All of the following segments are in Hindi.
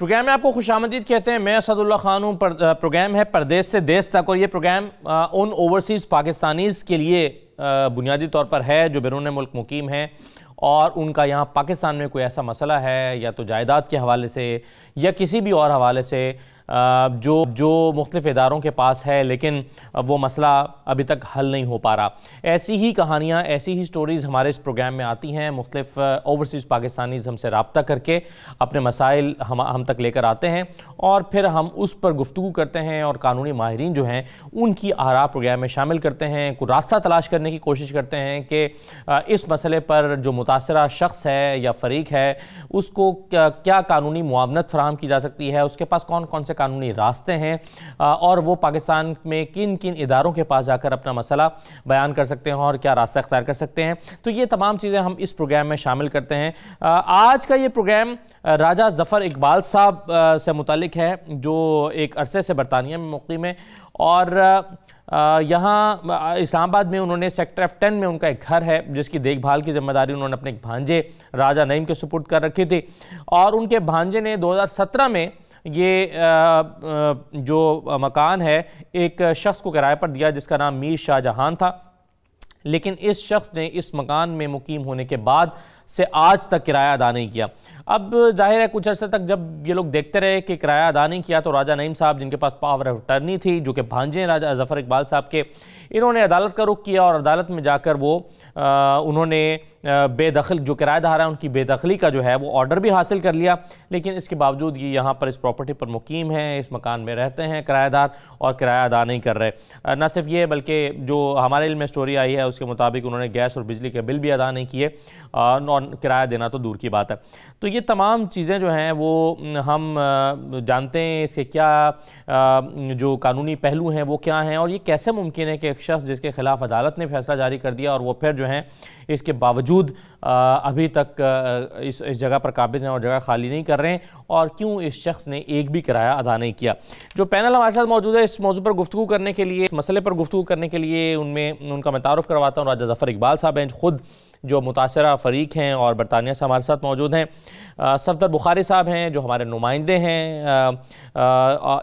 प्रोग्राम में आपको खुशामदीद कहते हैं। मैं असदुल्ला खान हूँ। प्रोग्राम है परदेश से देश तक, और ये प्रोग्राम उन ओवरसीज़ पाकिस्तानीज़ के लिए बुनियादी तौर पर है जो बैरून मुल्क मुकीम हैं और उनका यहाँ पाकिस्तान में कोई ऐसा मसला है या तो जायदाद के हवाले से या किसी भी और हवाले से जो मुख्तलिफ इदारों के पास है, लेकिन वो मसला अभी तक हल नहीं हो पा रहा। ऐसी ही कहानियाँ, ऐसी ही स्टोरीज़ हमारे इस प्रोग्राम में आती हैं। मुख्तलिफ ओवरसीज़ पाकिस्तानीज़ हमसे रब्ता करके अपने मसाइल हम तक लेकर आते हैं और फिर हम उस पर गुफ्तगू करते हैं और कानूनी माहिरीन जो हैं उनकी आरा प्रोग्राम में शामिल करते हैं। कोई रास्ता तलाश करने की कोशिश करते हैं कि इस मसले पर जो मुतासरा शख्स है या फरीक है उसको क्या कानूनी मुआवनत फराहम की जा सकती है, उसके पास कौन कौन से कानूनी रास्ते हैं और वो पाकिस्तान में किन किन इदारों के पास जाकर अपना मसला बयान कर सकते हैं और क्या रास्ता अख्तियार कर सकते हैं। तो ये तमाम चीज़ें हम इस प्रोग्राम में शामिल करते हैं। आज का ये प्रोग्राम राजा ज़फ़र इकबाल साहब से मुतालिक है जो एक अरसे से बरतानिया में मुक़ीम है और यहाँ इस्लामाबाद में उन्होंने सेक्टर F10 में उनका एक घर है जिसकी देखभाल की जिम्मेदारी उन्होंने अपने एक भांजे राजा नईम के सुपुर्द कर रखी थी और उनके भांजे ने 2017 में ये जो मकान है एक शख्स को किराए पर दिया जिसका नाम मीर शाहजहां था। लेकिन इस शख्स ने इस मकान में मुकीम होने के बाद से आज तक किराया अदा नहीं किया। अब जाहिर है कुछ अर्से तक जब ये लोग देखते रहे कि किराया अदा नहीं किया तो राजा नईम साहब, जिनके पास पावर ऑफ अटर्नी थी, जो कि भांजे राजा ज़फ़र इकबाल साहब के, इन्होंने अदालत का रुख किया और अदालत में जाकर वो उन्होंने बेदखल जो किराएदार है उनकी बेदखली का जो है वो ऑर्डर भी हासिल कर लिया। लेकिन इसके बावजूद ये यहाँ पर इस प्रॉपर्टी पर मुकीम हैं, इस मकान में रहते हैं किराएदार और किराया अदा नहीं कर रहे। न सिर्फ ये बल्कि जो हमारे इल्म में स्टोरी आई है उसके मुताबिक उन्होंने गैस और बिजली के बिल भी अदा नहीं किए और किराया देना तो दूर की बात है। तो ये तमाम चीज़ें जो हैं वो हम जानते हैं इसके क्या जो कानूनी पहलू हैं वो क्या हैं और ये कैसे मुमकिन है कि एक शख्स जिसके खिलाफ अदालत ने फैसला जारी कर दिया और वो फिर जो है इसके बावजूद अभी तक इस जगह पर काबिज हैं और जगह खाली नहीं कर रहे हैं, और क्यों इस शख्स ने एक भी किराया अदा नहीं किया। जो पैनल हमारे साथ मौजूद है इस मौजू पर गुफ्तगू करने के लिए, इस मसले पर गुफ्तगू करने के लिए उनका मैं तारुफ करवाता हूँ। राजा ज़फ़र इकबाल साहब हैं खुद जो मुतासरा फ़रीक हैं और बरतानिया से हमारे साथ मौजूद हैं। सफदर बुखारी साहब हैं जो हमारे नुमाइंदे हैं,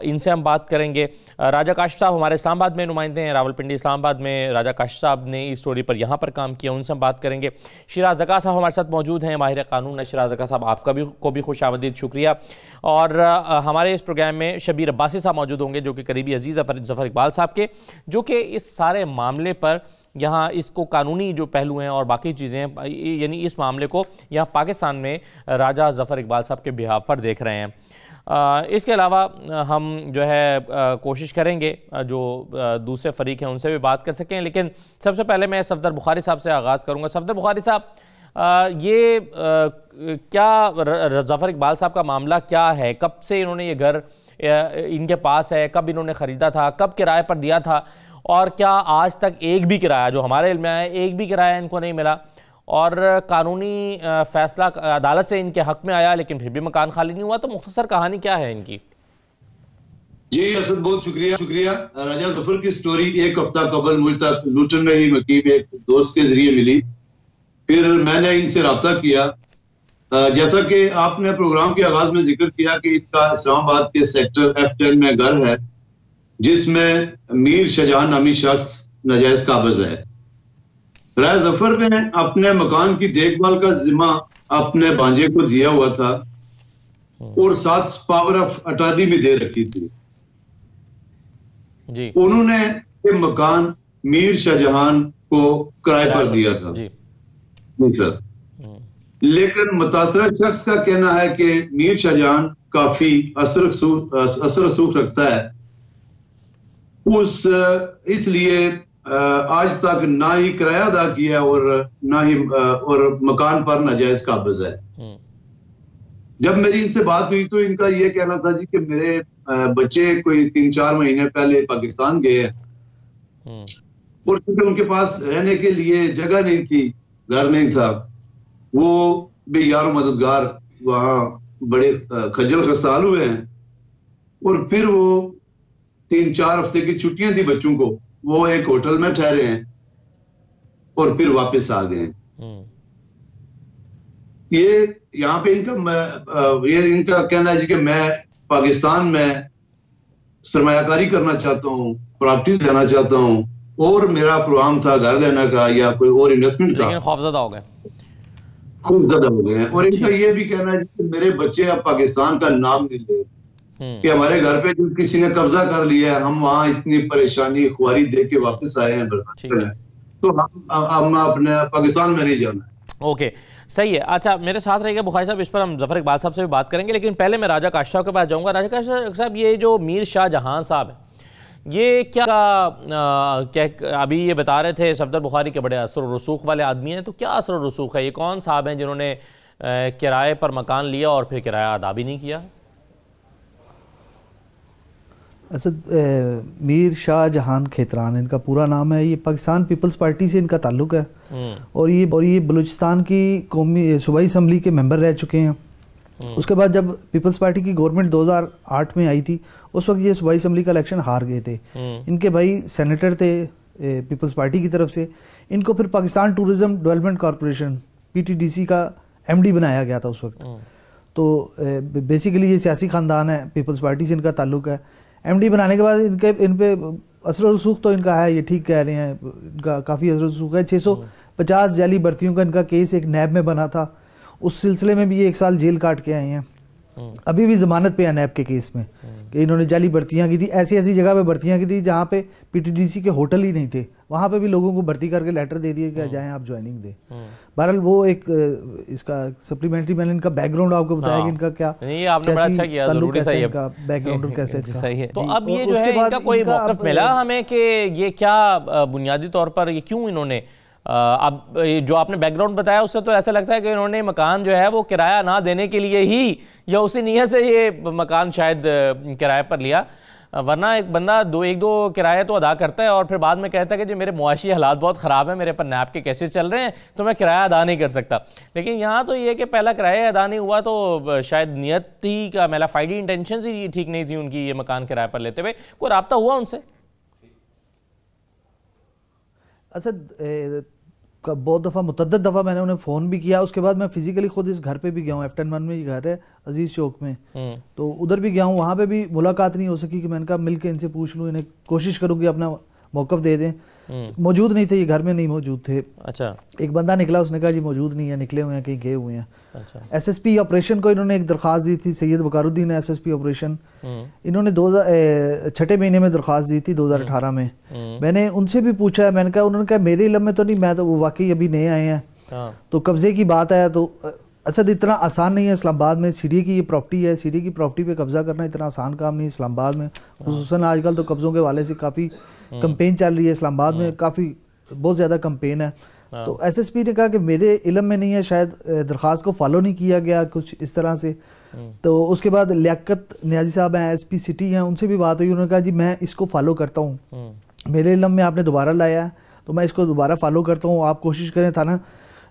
इनसे हम बात करेंगे। राजा काशिफ साहब हमारे इस्लामाबाद में नुमाइंदे हैं, रावलपिंडी इस्लामाबाद में राजा काशिफ साहब ने इस स्टोरी पर यहाँ पर काम किया, उनसे हम बात करेंगे। शिराज ज़का साहब हमारे साथ मौजूद हैं, माहिर कानून है। शिराज ज़का साहब आपका भी खुशामदीद, शुक्रिया। और हमारे इस प्रोग्राम में शबीर अब्बासी साहब मौजूद होंगे जो कि करीबी अजीज़ ज़फ़र इकबाल साहब के, जो कि इस सारे मामले पर यहाँ इसको कानूनी जो पहलू हैं और बाकी चीज़ें यानी इस मामले को यहाँ पाकिस्तान में राजा ज़फ़र इकबाल साहब के बिहाफ पर देख रहे हैं। इसके अलावा हम जो है कोशिश करेंगे जो दूसरे फ़रीक हैं उनसे भी बात कर सकें, लेकिन सबसे पहले मैं सफदर बुखारी साहब से आगाज़ करूँगा। सफदर बुखारी साहब, ये क्या ज़फ़र इकबाल साहब का मामला क्या है? कब से इन्होंने ये घर इनके पास है, कब इन्होंने ख़रीदा था, कब किराए पर दिया था, और क्या आज तक एक भी किराया, जो हमारे इल्म में आया, एक भी किराया इनको नहीं मिला और कानूनी फैसला अदालत से इनके हक में आया लेकिन फिर भी मकान खाली नहीं हुआ? तो मुख्तसर कहानी क्या है इनकी? जी असद, बहुत शुक्रिया। राजा ज़फ़र की स्टोरी एक हफ्ता कबल मुझ तक लूटन में ही मुकीम एक दोस्त के जरिए मिली, फिर मैंने इनसे रब्ता किया। जैसा कि आपने प्रोग्राम के आगाज में जिक्र किया कि इनका इस्लामाबाद के सेक्टर F10 में घर है जिसमें मीर शाहजहां नामी शख्स नाजायज काबिज है। राजा ज़फ़र ने अपने मकान की देखभाल का जिम्मा अपने भांजे को दिया हुआ था और साथ पावर ऑफ अटॉर्नी भी दे रखी थी जी। उन्होंने ये मकान मीर शाहजहां को किराए पर दिया था जी। लेकिन मुतासरा शख्स का कहना है कि मीर शाहजहां काफी असर रसूख रखता है, इसलिए आज तक ना ही किराया अदा किया और ना ही और मकान पर नाजायज काबिज है। जब मेरी इनसे बात हुई तो इनका ये कहना था जी कि मेरे बच्चे कोई 3-4 महीने पहले पाकिस्तान गए हैं और क्योंकि उनके पास रहने के लिए जगह नहीं थी, घर नहीं था, वो बेयार मददगार वहां बड़े खज्जल खस्ताल हुए हैं और फिर वो 3-4 हफ्ते की छुट्टियां थी बच्चों को, वो एक होटल में ठहरे हैं और फिर वापस आ गए। ये यहाँ पे इनका कहना है जी कि मैं पाकिस्तान में सरमायाकारी करना चाहता हूँ, प्रॉपर्टीज लेना चाहता हूँ, और मेरा प्रोग्राम था घर लेने का या कोई और इन्वेस्टमेंट का, लेकिन खौफजदा हो गए, खूब ज्यादा हो गए हैं। और इनका ये भी कहना है कि मेरे बच्चे अब पाकिस्तान का नाम नहीं ले, कि हमारे घर पे जो किसी ने कब्जा कर लिया है, हम वहाँ इतनी परेशानी खुआरी देख के वापस आए हैं बर्तानिया, तो हम अपने पाकिस्तान में नहीं जाना है। ओके, सही है। अच्छा, मेरे साथ रहेगा बुखारी साहब, इस पर हम जफर इकबाल साहब से भी बात करेंगे, लेकिन पहले मैं राजा काश साहब के पास जाऊंगा। राजा काश साहब, ये जो मीर शाह जहां साहब है, ये क्या अभी ये बता रहे थे सफदर बुखारी के बड़े असर और रसूख वाले आदमी हैं, तो क्या असर और रसूख है? ये कौन साहब हैं जिन्होंने किराए पर मकान लिया और फिर किराया अदा भी नहीं किया? असद मीर शाह जहान खेतरान इनका पूरा नाम है। ये पाकिस्तान पीपल्स पार्टी से इनका ताल्लुक़ है और ये बलूचिस्तान की कौमी सूबाई असम्बली के मेंबर रह चुके हैं। उसके बाद जब पीपल्स पार्टी की गवर्नमेंट 2008 में आई थी, उस वक्त ये सूबाई असम्बली का इलेक्शन हार गए थे। इनके भाई सेनेटर थे पीपल्स पार्टी की तरफ से। इनको फिर Pakistan tourism development corporation PTDC का MD बनाया गया था उस वक्त। तो बेसिकली ये सियासी ख़ानदान है, पीपल्स पार्टी से इनका ताल्लुक़ है। MD बनाने के बाद इन पे असर रसूख तो इनका है, ये ठीक कह रहे हैं, इनका काफ़ी असर रसूख है। 650 जाली भर्तियों का इनका केस एक नैब में बना था, उस सिलसिले में भी ये 1 साल जेल काट के आए हैं। अभी भी ज़मानत पे है नैब के केस में कि इन्होंने जाली भर्तियाँ की थी, ऐसी ऐसी जगह पे भर्तियाँ की थी जहाँ पे PTDC के होटल ही नहीं थे, वहाँ पे भी लोगों को भर्ती करके लेटर दे दिए कि जाएँ आप ज्वाइनिंग दें। बहरहाल वो एक इसका सप्लीमेंट्री, मैंने इनका बैकग्राउंड आपको बताया कि इनका क्या बैकग्राउंड कैसे सही है। तो अब ये जो है इनका कोई मौक़िफ़ मिला हमें कि ये क्या बुनियादी तौर पर ये क्यों इन्होंने अब जो आपने बैकग्राउंड बताया उससे तो ऐसा लगता है कि इन्होंने मकान जो है वो किराया ना देने के लिए ही या उसी नीयत से ये मकान शायद किराए पर लिया, वरना एक बंदा एक दो किराया तो अदा करता है और फिर बाद में कहता है कि जो मेरे मुआशी हालात बहुत ख़राब है, मेरे पर नैब के कैसे चल रहे हैं, तो मैं किराया अदा नहीं कर सकता। लेकिन यहाँ तो ये कि पहला किराया अदा नहीं हुआ तो शायद नियत ही का मेरा फाइडी इंटेंशन ही ठीक नहीं थी उनकी, ये मकान किराए पर लेते हुए। कोई रब्ता हुआ उनसे? असद बहुत दफ़ा मुतद्दद दफ़ा मैंने उन्हें फ़ोन भी किया, उसके बाद मैं फिज़िकली खुद इस घर पे भी गया हूँ। F10 में ये घर है अजीज़ चौक में, तो उधर भी गया हूँ, वहाँ पे भी मुलाकात नहीं हो सकी कि मैंने कहा मिल के इनसे पूछ लूँ, इन्हें कोशिश करूँ कि अपना मौक़िफ़ दे दें। मौजूद नहीं थे, ये घर में नहीं मौजूद थे। अच्छा, एक बंदा निकला, उसने कहा जी मौजूद नहीं है, निकले हुए हैं, कहीं गए हुए हैं। अच्छा। SSP ऑपरेशन को इन्होंने एक दरख्वास्त दी थी, सैयद वकारुद्दीन SSP ऑपरेशन, इन्होंने 6 महीने में दरख्वास्त दी थी 2018 में। मैंने उनसे भी पूछा, मैंने कहा, उन्होंने कहा मेरे इल्म में तो नहीं, मैं तो वो वाकई अभी नए आए हैं, तो कब्जे की बात है तो असद इतना आसान नहीं है। इस्लामाबाद में सीढ़ी की ये प्रॉपर्टी है, सीढ़ी की प्रॉपर्टी पे कब्जा करना इतना आसान काम नहीं है इस्लामाबाद में, खुसूसन आजकल तो कब्ज़ों के वाले से काफ़ी कंपेन चल रही है इस्लामाबाद में, काफ़ी बहुत ज़्यादा कंपेन है। तो SSP ने कहा कि मेरे इल्म में नहीं है, शायद दरख्वास्त को फॉलो नहीं किया गया कुछ इस तरह से। तो उसके बाद लियाकत नियाजी साहब हैं, SP सिटी हैं, उनसे भी बात हुई, उन्होंने कहा जी मैं इसको फॉलो करता हूँ, मेरे इल्म में आपने दोबारा लाया है तो मैं इसको दोबारा फॉलो करता हूँ, आप कोशिश करें। थाना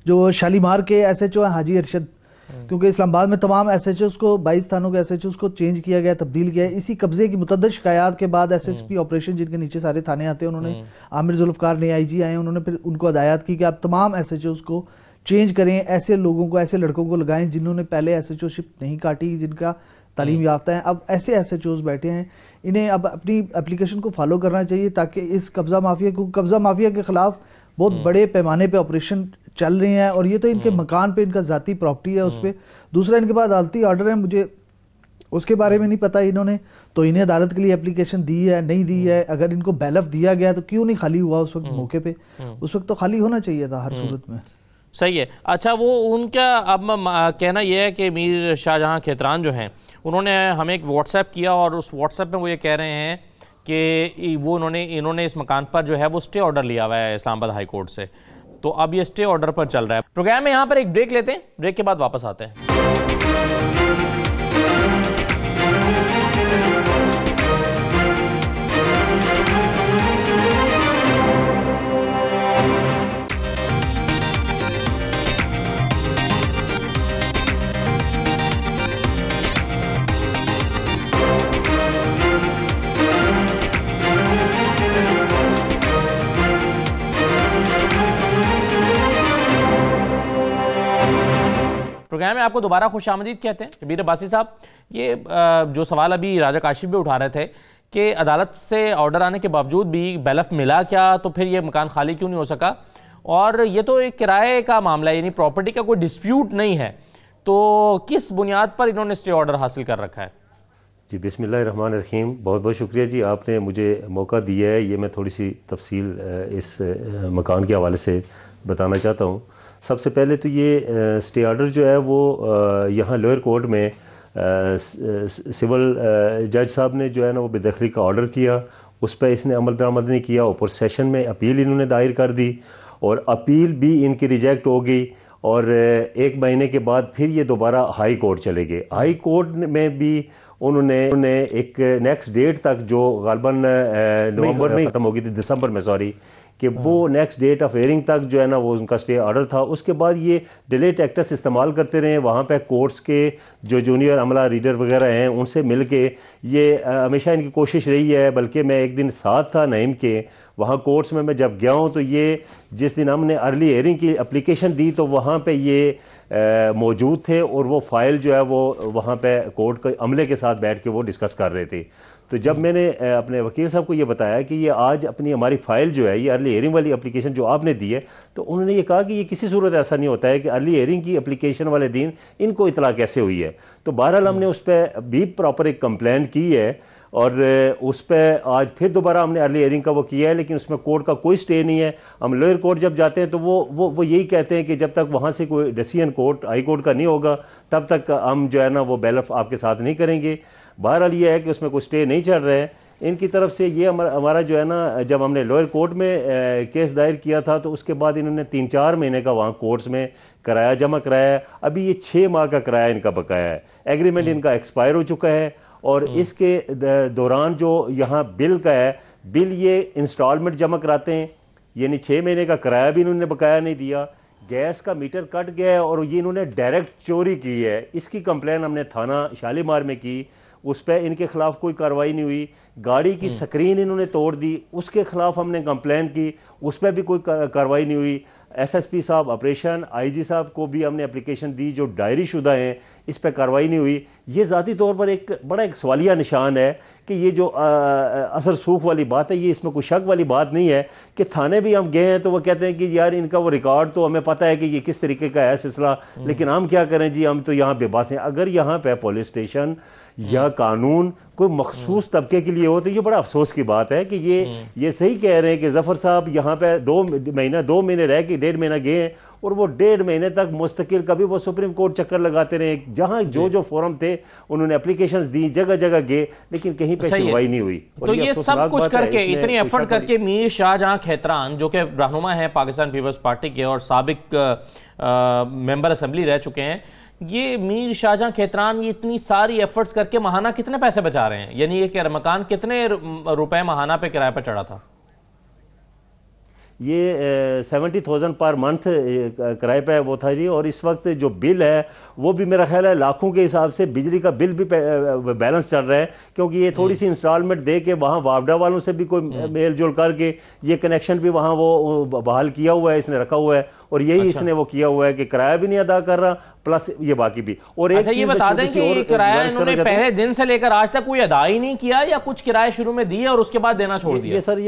जो शालीमार के SHO हैं हाजी अरशद, क्योंकि इस्लामाबाद में तमाम SHOs को 22 थानों के SHOs को चेंज किया गया, तब्दील किया है। इसी कब्जे की मुतद्दद शिकायत के बाद SSP ऑपरेशन, जिनके नीचे सारे थाने आते हैं, उन्होंने आमिर जुल्फ़कार ने IG आए, उन्होंने फिर उनको हदायत की कि आप तमाम SHOs को चेंज करें, ऐसे लोगों को, ऐसे लड़कों को लगाएं जिन्होंने पहले SHOशिप नहीं काटी, जिनका तालीम याफ्ता है। अब ऐसे SHOs बैठे हैं, इन्हें अब अपनी एप्लीकेशन को फॉलो करना चाहिए ताकि इस कब्ज़ा माफिया, क्योंकि कब्ज़ा माफिया के ख़िलाफ़ बहुत बड़े पैमाने पे ऑपरेशन चल रहे हैं और ये तो इनके मकान पे, इनका ज़ाती प्रॉपर्टी है उस पर। दूसरा, इनके पास अदालती ऑर्डर है, मुझे उसके बारे में नहीं पता इन्होंने, तो इन्हें अदालत के लिए एप्लीकेशन दी है नहीं दी है, अगर इनको बैलफ दिया गया तो क्यों नहीं खाली हुआ उस वक्त मौके पे? उस वक्त तो खाली होना चाहिए था हर सूरत में। सही है। अच्छा, वो उनका अब कहना यह है कि मीर शाहजहां खेतरान जो हैं, उन्होंने हमें एक व्हाट्सएप किया और उस व्हाट्सएप में वो ये कह रहे हैं कि वो इन्होंने इस मकान पर जो है वो स्टे ऑर्डर लिया हुआ है इस्लामाबाद हाई कोर्ट से, तो अब ये स्टे ऑर्डर पर चल रहा है। प्रोग्राम में यहाँ पर एक ब्रेक लेते हैं, ब्रेक के बाद वापस आते हैं। प्रोग्राम में आपको दोबारा खुशामदीद कहते हैं। शबीर अब्बासी साहब, ये जो सवाल अभी राजा काशिफ भी उठा रहे थे कि अदालत से ऑर्डर आने के बावजूद भी बैलफ मिला क्या, तो फिर ये मकान खाली क्यों नहीं हो सका? और ये तो एक किराए का मामला है, यानी प्रॉपर्टी का कोई डिस्प्यूट नहीं है, तो किस बुनियाद पर इन्होंने स्टे ऑर्डर हासिल कर रखा है? जी बिस्मिल्लाहिर्रहमानिर्रहीम, बहुत बहुत शुक्रिया जी, आपने मुझे मौका दिया है। ये मैं थोड़ी सी तफसील इस मकान के हवाले से बताना चाहता हूँ। सबसे पहले तो ये स्टे ऑर्डर जो है वो यहाँ लोअर कोर्ट में सिविल जज साहब ने जो है ना वो बेदखली का ऑर्डर किया, उस पर इसने अमल दरामद नहीं किया। ऊपर सेशन में अपील इन्होंने दायर कर दी और अपील भी इनकी रिजेक्ट हो गई और 1 महीने के बाद फिर ये दोबारा हाई कोर्ट चले गए। हाई कोर्ट में भी उन्होंने एक नेक्स्ट डेट तक, जो गालबन नवंबर में खत्म हो गई थी, दिसंबर में सॉरी, कि वो नेक्स्ट डेट ऑफ हेयरिंग तक जो है ना वो उनका स्टे ऑर्डर था। उसके बाद ये डिले टैक्टिक्स इस्तेमाल करते रहे। वहाँ पे कोर्ट्स के जो जूनियर अमला रीडर वगैरह हैं उनसे मिल के ये हमेशा इनकी कोशिश रही है। बल्कि मैं एक दिन साथ था नईम के, वहाँ कोर्ट्स में मैं जब गया हूँ तो ये जिस दिन हमने अर्ली हेयरिंग की एप्लीकेशन दी तो वहाँ पे ये मौजूद थे और वो फाइल जो है वो वहाँ पे कोर्ट के अमले के साथ बैठ के वो डिस्कस कर रहे थे। तो जब मैंने अपने वकील साहब को ये बताया कि ये आज अपनी हमारी फ़ाइल जो है ये अर्ली हेयरिंग वाली एप्लीकेशन जो आपने दी है, तो उन्होंने ये कहा कि ये किसी सूरत ऐसा नहीं होता है कि अर्ली हेयरिंग की एप्लीकेशन वाले दिन इनको इतला कैसे हुई है। तो बहरहाल हमने उस पर भी प्रॉपर एक कंप्लेंट की है और उस पर आज फिर दोबारा हमने अर्ली हेयरिंग का वो किया है, लेकिन उसमें कोर्ट का कोई स्टे नहीं है। हम लोअर कोर्ट जब जाते हैं तो वो यही कहते हैं कि जब तक वहाँ से कोई डिसीजन कोर्ट हाई कोर्ट का नहीं होगा तब तक हम जो है ना वो बैलफ आपके साथ नहीं करेंगे। बहरहाल ये है कि उसमें कोई स्टे नहीं चल रहा है इनकी तरफ से। ये हमारा जो है ना, जब हमने लोअर कोर्ट में केस दायर किया था तो उसके बाद इन्होंने 3-4 महीने का वहाँ कोर्ट्स में किराया जमा कराया। अभी ये 6 माह का किराया इनका बकाया है। एग्रीमेंट इनका एक्सपायर हो चुका है और इसके दौरान जो यहाँ बिल का है, बिल ये इंस्टॉलमेंट जमा कराते हैं, यानी 6 महीने का किराया भी इन्होंने बकाया नहीं दिया। गैस का मीटर कट गया है और ये इन्होंने डायरेक्ट चोरी की है। इसकी कंप्लेन हमने थाना शालीमार में की, उस पर इनके खिलाफ कोई कार्रवाई नहीं हुई। गाड़ी की स्क्रीन इन्होंने तोड़ दी, उसके खिलाफ हमने कंप्लेन की, उस पर भी कोई कार्रवाई नहीं हुई। एसएसपी साहब ऑपरेशन, आईजी साहब को भी हमने एप्लीकेशन दी जो डायरी शुदा हैं, इस पर कार्रवाई नहीं हुई। ये ज़ाती तौर पर एक बड़ा एक सवालिया निशान है कि ये जो असर सूख वाली बात है, ये इसमें कोई शक वाली बात नहीं है कि थाने भी हम गए हैं तो वो कहते हैं कि यार इनका वो रिकॉर्ड तो हमें पता है कि ये किस तरीके का है सिलसिला, लेकिन हम क्या करें जी, हम तो यहाँ बेबस हैं। अगर यहाँ पे पुलिस स्टेशन या कानून कोई मखसूस तबके के लिए हो तो ये बड़ा अफसोस की बात है कि ये सही कह रहे हैं कि जफर साहब यहाँ पे 2 महीने रह के 1.5 महीना गए हैं और वो 1.5 महीने तक मुस्तकिल कभी वो सुप्रीम कोर्ट चक्कर लगाते रहे। जहाँ जो फोरम थे उन्होंने एप्लीकेशंस दी, जगह जगह गए, लेकिन कहीं पे सुनवाई नहीं हुई। तो ये सब कुछ करके, इतनी एफर्ट करके मीर शाहजहां खैतरान जो कि रहनुमा है पाकिस्तान पीपल्स पार्टी के और साबिक मेंबर असेंबली रह चुके हैं, ये मीर शाहजहां खैतरान ये इतनी सारी एफर्ट्स करके माहाना कितने पैसे बचा रहे हैं? यानी ये मकान कितने रुपए माहाना पे किराए पर चढ़ा था? ये 70,000 पर मंथ किराए पे वो था जी। और इस वक्त जो बिल है वो भी मेरा ख्याल है लाखों के हिसाब से बिजली का बिल भी बैलेंस चल रहा है, क्योंकि ये थोड़ी सी इंस्टॉलमेंट दे के वहाँ वापडा वालों से भी कोई मेल जोल करके ये कनेक्शन भी वहाँ वो बहाल किया हुआ है, इसने रखा हुआ है और यही इसने वो किया हुआ है कि किराया भी नहीं अदा कर रहा, प्लस ये बाकी भी। और एक ये बता दें कि किराया इन्होंने पहले दिन से लेकर आज तक कोई अदा ही नहीं किया या कुछ किराया शुरू में दिए और उसके बाद देना छोड़ दिया? ये सर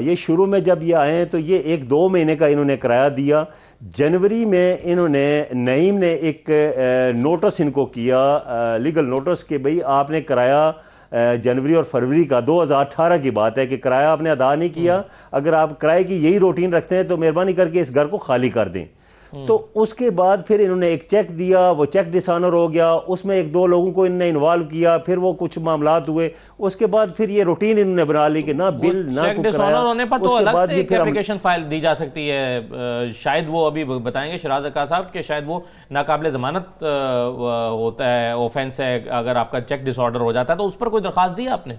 ये शुरू में जब ये आए तो ये 1-2 महीने का इन्होंने किराया दिया। जनवरी में इन्होंने नईम ने एक नोटिस इनको किया, लीगल नोटिस कि भाई आपने किराया जनवरी और फरवरी का 2018 की बात है कि किराया आपने अदा नहीं किया, अगर आप किराए की यही रूटीन रखते हैं तो मेहरबानी करके इस घर को खाली कर दें। तो उसके बाद फिर इन्होंने एक चेक दिया, वो चेक डिसऑनर हो गया, उसमें 1-2 लोगों को इन्होंने इन्वॉल्व किया, फिर वो कुछ मामलात हुए, उसके बाद फिर ये रूटीन इन्होंने बना ली कि ना बिल ना चेक डिसऑनर होने पर तो अलग से एक एप्लीकेशन फाइल दी जा सकती है। शायद वो अभी बताएंगे शराज अक्का साहब कि शायद वो नाकाबिले जमानत होता है, ऑफेंस है अगर आपका चेक डिसऑर्डर हो जाता है, तो उस पर कोई दरखास्त दी आपने?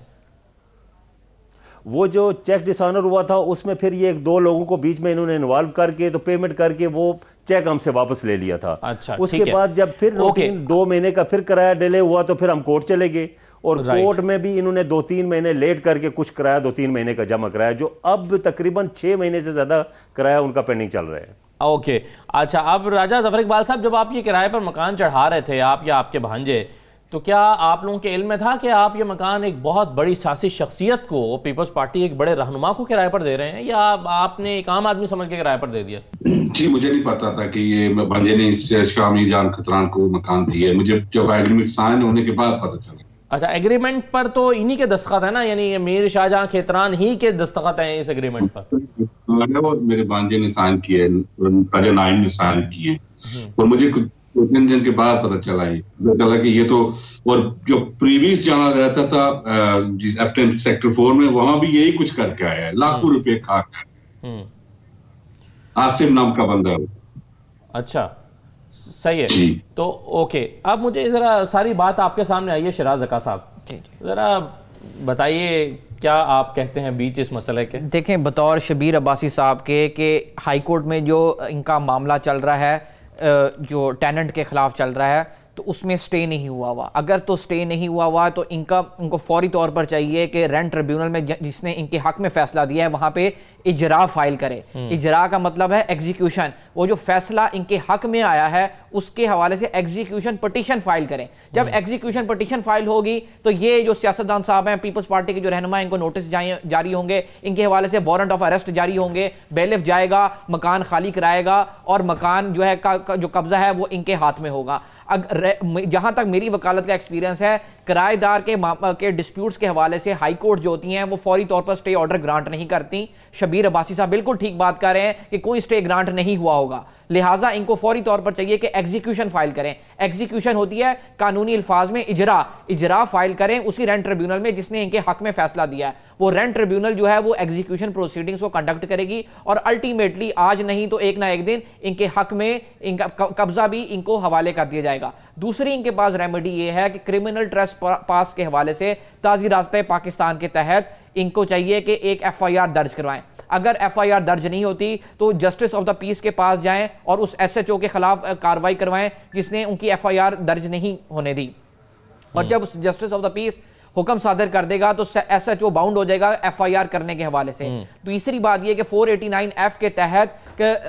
वो जो चेक डिसऑनर हुआ था उसमें फिर ये 1-2 लोगों को बीच में इन्होंने इन्वॉल्व करके तो पेमेंट करके वो चेक हमसे वापस ले लिया था। अच्छा, उसके बाद जब फिर 2 महीने का फिर किराया डिले हुआ तो फिर हम कोर्ट चले गए और कोर्ट में भी इन्होंने 2-3 महीने लेट करके कुछ किराया 2-3 महीने का जमा कराया, जो अब तकरीबन 6 महीने से ज्यादा किराया उनका पेंडिंग चल रहा है। ओके, अच्छा, अब राजा जफर इकबाल साहब, जब आप ये किराए पर मकान चढ़ा रहे थे, आप या आपके भांजे, तो क्या आप लोगों के इल्म में था कि आप ये मकान एक बहुत बड़ी सियासी शख्सियत को, पीपल्स पार्टी एक बड़े रहनुमा को किराए पर दे रहे हैं, या आपने एक आम आदमी समझ के किराए पर दे दिया? जी, मुझे नहीं पता था कि ये भांजे ने शाह मीर जान खतरान को मकान दिया है। मुझे जब एग्रीमेंट साइन होने के बाद पता चला। अच्छा, एग्रीमेंट पर तो इन्हीं के दस्तखत है ना, यानी मीर शाहजहां खेतरान ही के दस्तखत हैं इस एग्रीमेंट पर? वो मेरे भांजे ने साइन किए, राजा नाइम ने साइन किए, और मुझे कुछ दिन के बाद पता चला कि ये तो, और जो प्रीवियस जहाँ रहता था सेक्टर 4 में, वहां भी यही कुछ करके आया है, लाखों रुपए खा कर। आसिम नाम का बंदा। अच्छा, सही है। तो ओके, अब मुझे जरा सारी बात आपके सामने आई है शिराज ज़का साहब, जरा बताइए क्या आप कहते हैं बीच इस मसले के? देखें, बतौर शबीर अब्बासी साहब के हाई कोर्ट में जो इनका मामला चल रहा है, जो टेनेंट के खिलाफ चल रहा है, तो उसमें स्टे नहीं हुआ। अगर तो स्टे नहीं हुआ तो इनको फौरी तौर पर चाहिए कि रेंट ट्रिब्यूनल में जिसने इनके हक में फैसला दिया है वहां पे इजरा फाइल करे। इजरा का मतलब है एग्जीक्यूशन। वो जो फैसला इनके हक में आया है उसके हवाले से एग्जीक्यूशन पिटीशन फाइल करें। जब एग्जीक्यूशन पिटीशन फाइल होगी तो ये जो सियासतदान साहब हैं, पीपल्स पार्टी के जो रहनुमा, इनको नोटिस जारी होंगे, इनके हवाले से वारंट ऑफ अरेस्ट जारी होंगे, बेलिफ जाएगा, मकान खाली कराएगा और मकान जो है जो कब्जा है वो इनके हाथ में होगा। जहां तक मेरी वकालत का एक्सपीरियंस है, किराएदार के डिस्प्यूट्स के हवाले से हाई कोर्ट जो होती हैं वो फौरी तौर पर स्टे ऑर्डर ग्रांट नहीं करती। शबीर अब्बासी साहब बिल्कुल ठीक बात कर रहे हैं कि कोई स्टे ग्रांट नहीं हुआ होगा, लिहाजा इनको फौरी तौर पर चाहिए कि एग्जीक्यूशन फाइल करें। एग्जीक्यूशन होती है कानूनी अल्फाज में इजरा फाइल करें उसी रेंट ट्रिब्यूनल में जिसने इनके हक में फैसला दिया है। वो रेंट ट्रिब्यूनल जो है वो एग्जीक्यूशन प्रोसीडिंग्स को कंडक्ट करेगी और अल्टीमेटली आज नहीं तो एक ना एक दिन इनके हक में इनका कब्जा भी इनको हवाले कर दिया जाएगा। दूसरी इनके पास रेमेडी ये है कि क्रिमिनल ट्रेसपास के हवाले से ताज़ी रास्ते पाकिस्तान के तहत इनको चाहिए कि एक FIR दर्ज करवाएं। अगर FIR दर्ज नहीं होती तो जस्टिस ऑफ द पीस के पास जाएं और उस SHO के खिलाफ कार्रवाई करवाएं जिसने उनकी FIR दर्ज नहीं होने दी। और जब जस्टिस ऑफ द पीस हुक्म सादर कर देगा तो SHO बाउंड हो जाएगा FIR करने के हवाले से। तीसरी बात यह कि 489F के तहत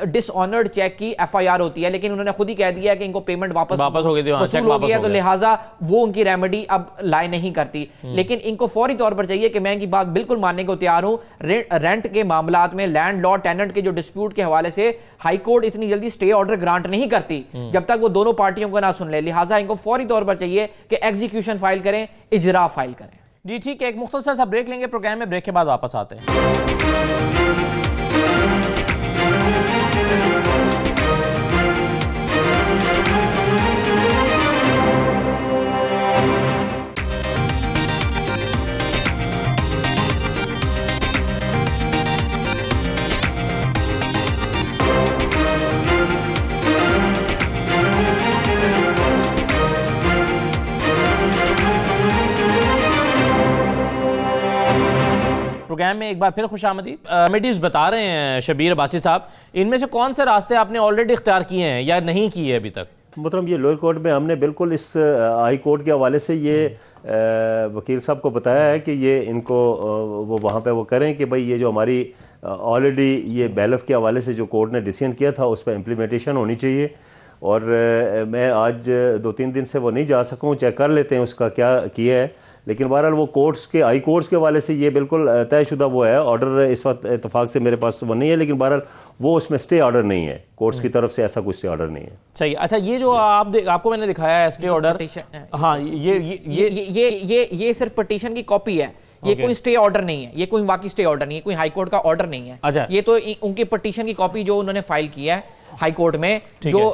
डिसऑनर्ड चेक की FIR होती है, लेकिन उन्होंने खुद ही कह दिया कि इनको पेमेंट वापस हो गई है, तो लिहाजा वो उनकी रेमेडी अब लाए नहीं करती। लेकिन इनको फौरी तौर पर चाहिए कि मैं इनकी बात बिल्कुल मानने को तैयार हूं, रेंट के मामलात में लैंड लॉर्ड टेनेंट के जो डिस्प्यूट के हवाले से हाई कोर्ट इतनी जल्दी स्टे ऑर्डर ग्रांट नहीं करती जब तक वो दोनों पार्टियों को ना सुन ले। लिहाजा इनको फौरी तौर पर चाहिए कि एग्जीक्यूशन फाइल करें, इजरा फाइल करें। जी ठीक है, एक मुख्तसर सा ब्रेक लेंगे प्रोग्राम में, ब्रेक के बाद वापस आते हैं। प्रोग्राम में एक बार फिर खुशामदीद। कमेटीज बता रहे हैं शबीर अब्बासी साहब, इनमें से कौन से रास्ते आपने ऑलरेडी इख्तियार किए हैं या नहीं किए अभी तक? मतलब ये लोअर कोर्ट में हमने बिल्कुल इस हाई कोर्ट के हवाले से ये वकील साहब को बताया है कि ये इनको वो वहाँ पे वो करें कि भाई ये जो हमारी ऑलरेडी ये बैलफ के हवाले से जो कोर्ट ने डिसीजन किया था उस पर इम्प्लीमेंटेशन होनी चाहिए। और मैं आज 2-3 दिन से वो नहीं जा सकूँ, चेक कर लेते हैं उसका क्या किया है। लेकिन बहरहाल वो कोर्ट्स के हाई कोर्ट्स के हवाले से ये बिल्कुल तयशुदा वो है, ऑर्डर इस वक्त इतफाक से मेरे पास वो नहीं है, लेकिन बहरहाल वो उसमें स्टे ऑर्डर नहीं है, कोर्ट्स की तरफ से ऐसा कोई स्टे ऑर्डर नहीं है। सही। अच्छा, ये जो आपको मैंने दिखाया है स्टे ऑर्डर, हाँ ये सिर्फ पिटीशन की कॉपी है, ये कोई स्टे ऑर्डर नहीं है, ये कोई वाकई स्टे ऑर्डर नहीं है, कोई हाई कोर्ट का ऑर्डर नहीं है। अच्छा, ये तो उनकी पिटीशन की कॉपी जो उन्होंने फाइल किया है हाई कोर्ट में, जो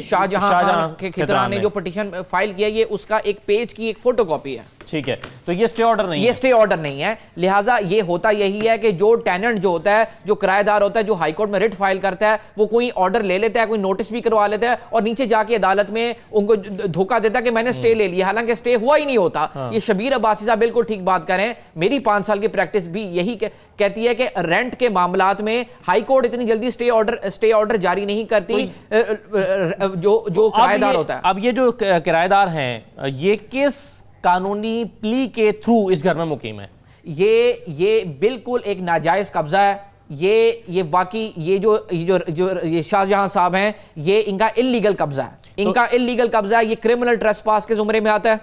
शाहजहां खितरान ने जो पिटीशन फाइल किया, ये उसका एक पेज की एक फोटोकॉपी है। ठीक है, तो ये स्टे ऑर्डर नहीं है, ये स्टे ऑर्डर नहीं है। लिहाजा ये होता यही है कि जो टेनेंट जो होता है, जो किराएदार होता है, जो हाई कोर्ट में रिट फाइल करता है, वो कोई ऑर्डर ले लेता है, कोई नोटिस भी करवा लेता है और नीचे जाके अदालत में उनको धोखा देता है कि मैंने स्टे ले लिया, हालांकि स्टे हुआ ही नहीं होता। ये शबीर अब्बासी साहब बिल्कुल ठीक बात करें, मेरी 5 साल की प्रैक्टिस भी यही कहती है कि रेंट के मामलात में हाई कोर्ट इतनी जल्दी स्टे ऑर्डर जारी नहीं करती जो किराएदार होता है। अब ये जो किराएदार हैं, ये किस कानूनी प्ली के थ्रू इस घर में मुकीम है? ये बिल्कुल एक नाजायज कब्जा है ये वाकई ये शाहजहां साहब हैं, ये इनका इल्लीगल कब्जा है, इनका इल्लीगल कब्जा है, ये क्रिमिनल ट्रेसपास के जुमरे में आता है।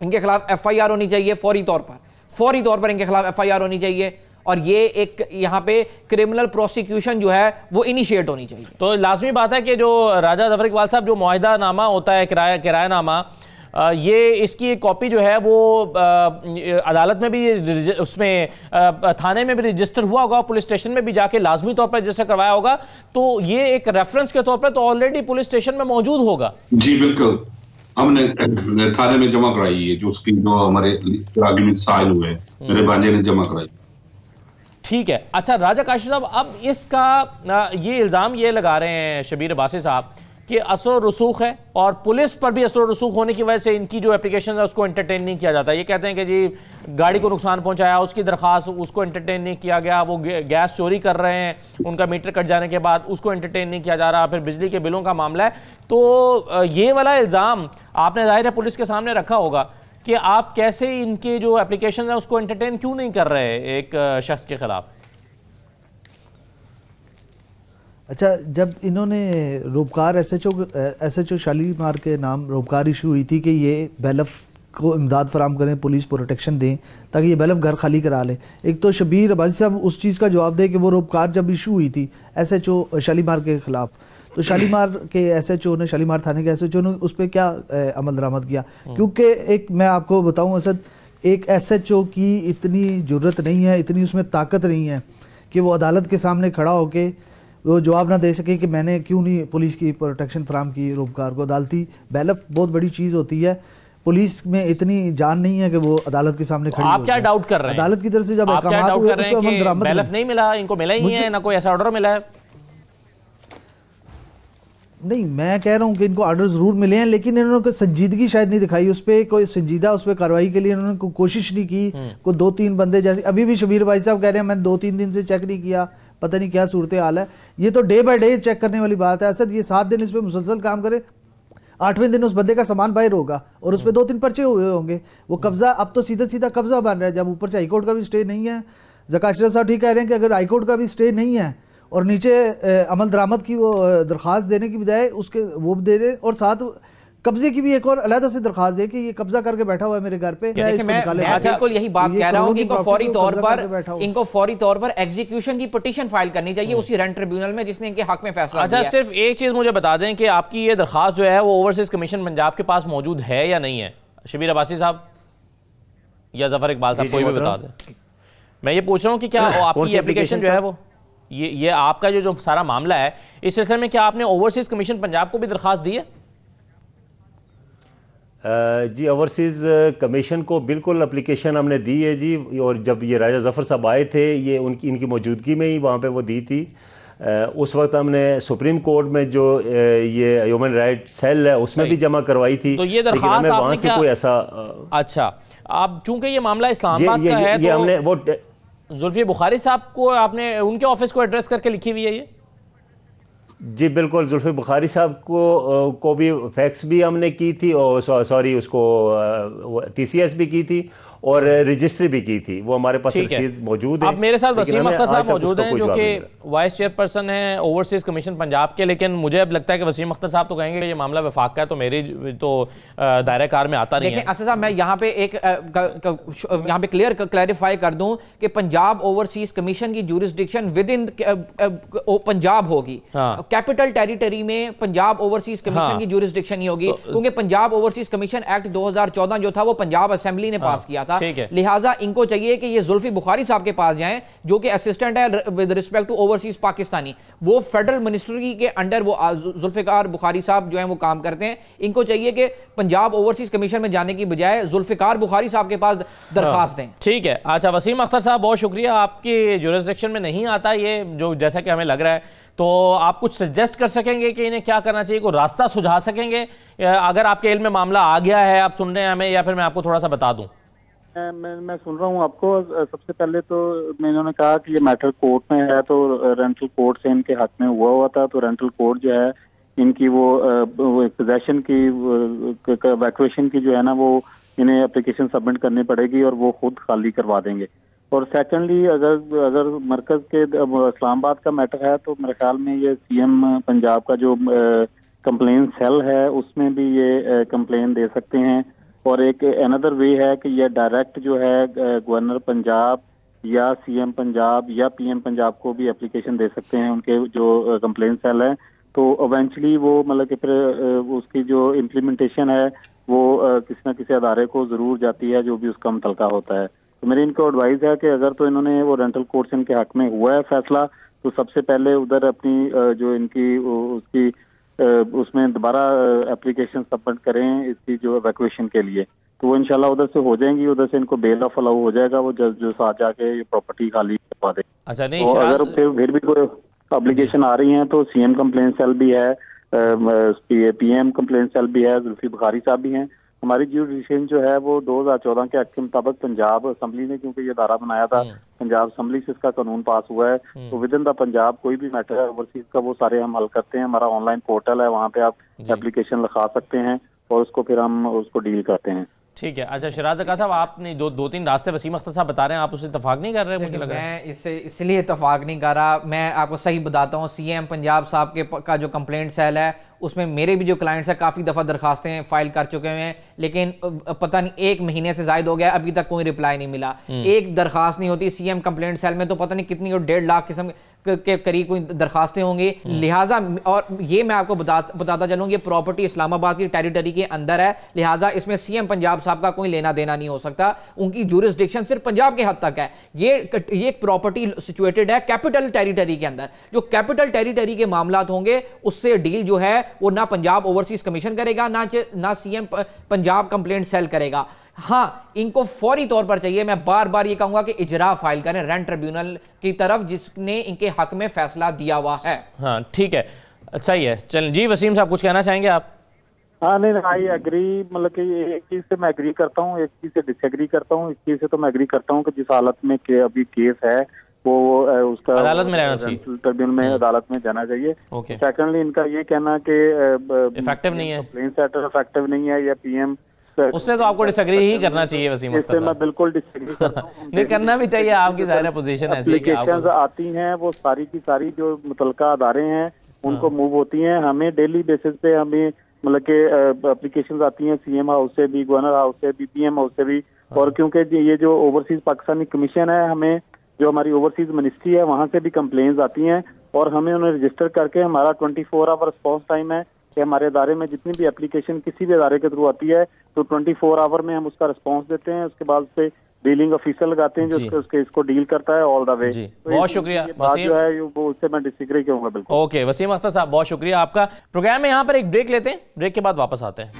इनके खिलाफ FIR होनी चाहिए फौरी तौर पर इनके खिलाफ FIR होनी चाहिए, और ये एक यहाँ पे क्रिमिनल प्रोसिक्यूशन जो है वो इनिशिएट होनी चाहिए। तो लाजमी बात है कि जो राजा जफर इकबाल साहब, जो मुआहिदा नामा होता है, किरायानामा, ये इसकी एक कॉपी जो है वो अदालत में भी, उसमें थाने में भी रजिस्टर हुआ होगा, पुलिस स्टेशन में भी जाके लाजमी तौर पर रजिस्टर करवाया होगा, तो ये एक रेफरेंस के तौर पर तो ऑलरेडी पुलिस स्टेशन में मौजूद होगा। जी बिल्कुल, हमने थाने में जमा कराई है, जो उसकी जो हमारे आर्गुमेंट साइल हुए मेरे भांजे ने जमा कराई। ठीक है। अच्छा राजा काशिफ साहब, अब इसका ये इल्ज़ाम ये लगा रहे हैं शबीर अब्बासी साहब कि असर रसूख है, और पुलिस पर भी असर रसूख होने की वजह से इनकी जो एप्लीकेशन है उसको एंटरटेन नहीं किया जाता। ये कहते हैं कि जी गाड़ी को नुकसान पहुंचाया, उसकी दरख्वास्त, उसको एंटरटेन नहीं किया गया, वो गैस चोरी कर रहे हैं, उनका मीटर कट जाने के बाद उसको एंटरटेन नहीं किया जा रहा, फिर बिजली के बिलों का मामला है। तो ये वाला इल्ज़ाम आपने ज़ाहिर है पुलिस के सामने रखा होगा कि आप कैसे इनके जो एप्लीकेशन है उसको एंटरटेन क्यों नहीं कर रहे एक शख्स के खिलाफ। अच्छा, जब इन्होंने रोबकार SHO शालीमार के नाम रोबकार इशू हुई थी कि ये बैलफ को इमदाद फराम करें, पुलिस प्रोटेक्शन दें ताकि ये बैलफ घर खाली करा लें। एक तो शबीर अब्बासी साहब उस चीज़ का जवाब दें कि वो रोबकार जब इशू हुई थी SHO शालीमार के ख़िलाफ़, तो शालीमार के SHO ने, शालीमार थाने के SHO ने उस पर क्या अमल दरामद किया? क्योंकि एक मैं आपको बताऊं असद, एक SHO की इतनी ज़रूरत नहीं है, इतनी उसमें ताकत नहीं है कि वो अदालत के सामने खड़ा होके वो जवाब ना दे सके कि मैंने क्यों नहीं पुलिस की प्रोटेक्शन फराम की रोबकार को। अदालती बैलफ बहुत बड़ी चीज़ होती है, पुलिस में इतनी जान नहीं है कि वो अदालत के सामने खड़ी। आप क्या डाउट कर रहे हैं? अदालत की तरफ से जब अहकाम हुए उस पर अमल दरामद बैलफ नहीं मिला, इनको मिला ही है, ना कोई ऐसा ऑर्डर मिला है। नहीं, मैं कह रहा हूँ कि इनको ऑर्डर ज़रूर मिले हैं, लेकिन इन्होंने कोई संजीदगी शायद नहीं दिखाई उस पर, कोई संजीदा उस पर कार्रवाई के लिए इन्होंने कोई कोशिश नहीं की। कोई 2-3 बंदे, जैसे अभी भी शबीर भाई साहब कह रहे हैं मैं 2-3 दिन से चेक नहीं किया, पता नहीं क्या सूरत हाल है। ये तो डे बाय डे चेक करने वाली बात है। असद ये 7 दिन इस पर मुसलसल काम करे, 8वें दिन उस बंदे का सामान बाहर होगा और उस पर 2-3 पर्चे हुए होंगे। वो कब्जा अब तो सीधा सीधा कब्जा बन रहा है, जब ऊपर से हाईकोर्ट का भी स्टे नहीं है। ज़काशरफ साहब ठीक कह रहे हैं कि अगर हाईकोर्ट का भी स्टे नहीं है और नीचे अमल दरामद की वो दरख्वास्त देने की बजाय उसके वो दे रहे, और साथ कब्जे की भी एक और अलग से दरख्वास्त दे कि ये कब्जा करके बैठा हुआ है मेरे घर पे। मैं बिल्कुल यही बात कह रहा हूं कि इनको फौरी तौर पर एग्जीक्यूशन की पिटीशन फाइल करनी चाहिए उसी रेंट ट्रिब्यूनल में जिसने इनके हक में फैसला अच्छा, सिर्फ एक चीज मुझे बता दें कि आपकी ये दरख्वास्त जो है वो ओवरसीज कमीशन पंजाब के पास मौजूद है या नहीं है? शबीर अब्बासी साहब या जफर इकबाल साहब, कोई भी बता दें। मैं ये पूछ रहा हूँ कि क्या आपकी एप्लीकेशन जो है वो ये आपका जो सारा मामला है, इस सिलसिले में क्या आपने ओवरसीज कमीशन पंजाब को भी दरख्वास्त दी है? जी, ओवरसीज़ कमीशन को बिल्कुल एप्लीकेशन हमने दी है जी, और जब ये राजा जफ़र साहब आए थे, ये इनकी मौजूदगी में ही वहाँ पे वो दी थी। उस वक्त हमने सुप्रीम कोर्ट में जो ये ह्यूमन राइट सेल है उसमें भी जमा करवाई थी। तो ये दरख्वास्त वहाँ से कोई ऐसा अच्छा, आप चूंकि ये मामला इस्लामाबाद का है, ये हमने वो जुल्फी बुखारी साहब को आपने उनके ऑफिस को एड्रेस करके लिखी हुई है ये? जी बिल्कुल, जुल्फी बुखारी साहब को भी फैक्स भी हमने की थी, और सॉरी उसको TCS भी की थी और रजिस्ट्री भी की थी। वो हमारे पास रसीद मौजूद है। अब मेरे साथ वसीम अख्तर साहब मौजूद हैं जो कि वाइस चेयरपर्सन है ओवरसीज कमीशन पंजाब के, लेकिन मुझे अब लगता है कि वसीम अख्तर साहब तो कहेंगे कि ये मामला वफाक का है, तो मेरी तो दायरे कार में आता नहीं है। असद साहब, मैं यहाँ पे यहाँ पे क्लैरिफाई कर दूं कि पंजाब ओवरसीज कमीशन की ज्यूरिसडिक्शन विद इन पंजाब होगी। कैपिटल टेरिटरी में पंजाब ओवरसीज कमीशन की ज्यूरिसडिक्शन ही होगी, क्योंकि पंजाब ओवरसीज कमीशन एक्ट 2014 जो था वो पंजाब असेंबली ने पास किया था। लिहाजा इनको चाहिए कि ये जुल्फी बुखारी साहब के पास जाएं जो कि असिस्टेंट है with respect to overseas Pakistani, वो फेडरल मिनिस्ट्री के अंडर वो जुल्फिकार बुखारी साहब जो हैं वो काम करते हैं। इनको चाहिए कि पंजाब ओवरसीज कमीशन में जाने की बजाय जुल्फिकार बुखारी साहब के पास दरखास्त दें। ठीक है। अच्छा वसीम अख्तर साहब, बहुत शुक्रिया। आपकी ज्यूरिसडिक्शन में नहीं आता ये, जो जैसा कि हमें लग रहा है, तो आप कुछ सजेस्ट कर सकेंगे कि इन्हें क्या करना चाहिए, कोई रास्ता सुझा सकेंगे? अगर आपके इल्म में मामला आ गया है, आप सुन रहे हैं हमें, या फिर मैं आपको थोड़ा सा बता दूं? मैं सुन रहा हूँ आपको। सबसे पहले तो इन्होंने कहा कि ये मैटर कोर्ट में है, तो रेंटल कोर्ट से इनके हक में हुआ था, तो रेंटल कोर्ट जो है इनकी वो पोजेशन की वैक्यूएशन की जो है ना, वो इन्हें एप्लीकेशन सबमिट करनी पड़ेगी और वो खुद खाली करवा देंगे। और सेकेंडली अगर मरकज के इस्लामाबाद का मैटर है तो मेरे ख्याल में ये सीएम पंजाब का जो कंप्लेन सेल है उसमें भी ये कंप्लेन दे सकते हैं। और एक अनदर वे है कि ये डायरेक्ट जो है गवर्नर पंजाब या सीएम पंजाब या पीएम पंजाब को भी एप्लीकेशन दे सकते हैं, उनके जो कंप्लेन सेल है। तो इवेंचुअली वो मतलब कि फिर उसकी जो इम्प्लीमेंटेशन है वो किसी न किसी अदारे को जरूर जाती है जो भी उसका मुतलका होता है। तो मेरी इनको एडवाइस है कि अगर तो इन्होंने वो रेंटल कोर्ट्स इनके हक में हुआ है फैसला तो सबसे पहले उधर अपनी जो इनकी उसकी उसमें दोबारा एप्लीकेशन सबमिट करें इसकी जो इवैक्यूएशन के लिए, तो वो इंशाल्लाह उधर से हो जाएंगी, उधर से इनको बेल ऑफ अलाउ हो जाएगा, वो जज जो साथ जाके ये प्रॉपर्टी खाली करवा दे। अच्छा नहीं, तो अगर फिर भी कोई एप्लीकेशन आ रही है तो सीएम कंप्लेन सेल भी है, पीएम कंप्लेन सेल भी है, जुल्फी बुखारी साहब भी हैं। हमारी जो डिसीजन जो है वो 2014 के एक्ट के मुताबिक पंजाब असम्बली ने क्योंकि ये दायरा बनाया था, पंजाब असम्बली से इसका कानून पास हुआ है, तो विद इन द पंजाब कोई भी मैटर है ओवरसीज का वो सारे हम हल करते हैं। हमारा ऑनलाइन पोर्टल है, वहाँ पे आप एप्लीकेशन लिखा सकते हैं और उसको फिर हम उसको डील करते हैं। ठीक है। अच्छा शराज ज़का साहब, आपने दो तीन रास्ते वसीम अख्तर साहब बता रहे हैं, आप उससे इत्तेफाक नहीं कर रहे? मुझे लगा मैं इससे इसलिए इत्तेफाक नहीं कर रहा, मैं आपको सही बताता हूँ। सीएम पंजाब साहब के का जो कंप्लेंट सेल है उसमें मेरे भी जो क्लाइंट्स हैं काफ़ी दफ़ा दरखास्तें फाइल कर चुके हुए हैं, लेकिन पता नहीं 1 महीने से ज़ायद हो गया अभी तक कोई रिप्लाई नहीं मिला। एक दरखास्त नहीं होती सीएम कंप्लेंट सेल में तो पता नहीं कितनी 1.5 लाख किस्म के करीब कोई दरखास्तें होंगी। लिहाजा और ये मैं आपको बताता चलूँ ये प्रॉपर्टी इस्लामाबाद की टेरिटरी के अंदर है, लिहाजा इसमें सीएम पंजाब साहब का कोई लेना देना नहीं हो सकता। उनकी जुरिस्डिक्शन सिर्फ पंजाब के हद तक है। ये प्रॉपर्टी सिचुएटेड है कैपिटल टेरिटरी के अंदर। जो कैपिटल टेरिटरी के मामला होंगे उससे डील जो है वो ना पंजाब ओवरसीज कमीशन करेगा ना सीएम पंजाब कंप्लेंट सेल करेगा। हाँ, इनको फौरी तौर पर चाहिए, मैं बार बार ये कहूंगा कि इजरा फाइल करें रेंट ट्रिब्यूनल की तरफ जिसने इनके हक में फैसला दिया हुआ है। हाँ ठीक है, सही है। चल जी वसीम साहब कुछ कहना चाहेंगे आप? हाँ नहीं, आई एग्री, मतलब कि एक चीज से मैं एग्री करता हूँ, एक चीज से डिसएग्री करता हूँ। एक चीज से तो मैं एग्री करता हूँ कि जिस हालत में अभी केस है वो उसका अदालत में रहना चाहिए, ट्रिब्यूनल में अदालत में जाना चाहिए। सेकंडली इनका ये कहना कि इफेक्टिव नहीं है, प्लेन सेटर इफेक्टिव नहीं है या पीएम, उससे तो आपको डिसएग्री ही करना चाहिए वसीम अख्तर साहब। मैं बिल्कुल डिसएग्री करता हूं। नहीं करना भी चाहिए, आपकी ज़ाहिर पोजीशन ऐसी है कि एप्लीकेशंस आती हैं वो सारी की सारी जो मुतलका अदारे हैं उनको मूव होती हैं। हमें डेली बेसिस पे हमें मतलब के एप्लीकेशंस आती हैं सीएम हाउस से भी, गवर्नर हाउस से भी, पीएम हाउस से भी। और क्योंकि ये जो ओवरसीज पाकिस्तानी कमीशन है, हमें जो हमारी ओवरसीज मिनिस्ट्री है वहाँ से भी कंप्लेंट्स आती हैं और हमें उन्हें रजिस्टर करके हमारा 24 आवर रिस्पॉन्स टाइम है कि हमारे अदारे में जितनी भी एप्लीकेशन किसी भी अदारे के थ्रू आती है तो 24 आवर में हम उसका रिस्पॉन्स देते हैं। उसके बाद उस पर डीलिंग ऑफिसर लगाते हैं जो उसके इसको डील करता है ऑल द वे। बहुत शुक्रिया वसीम, जो है वो उससे मैं डिसएग्री करूंगा बिल्कुल। ओके वसीम अख्तर साहब बहुत शुक्रिया आपका। प्रोग्राम में यहाँ पर एक ब्रेक लेते हैं, ब्रेक के बाद वापस आते हैं।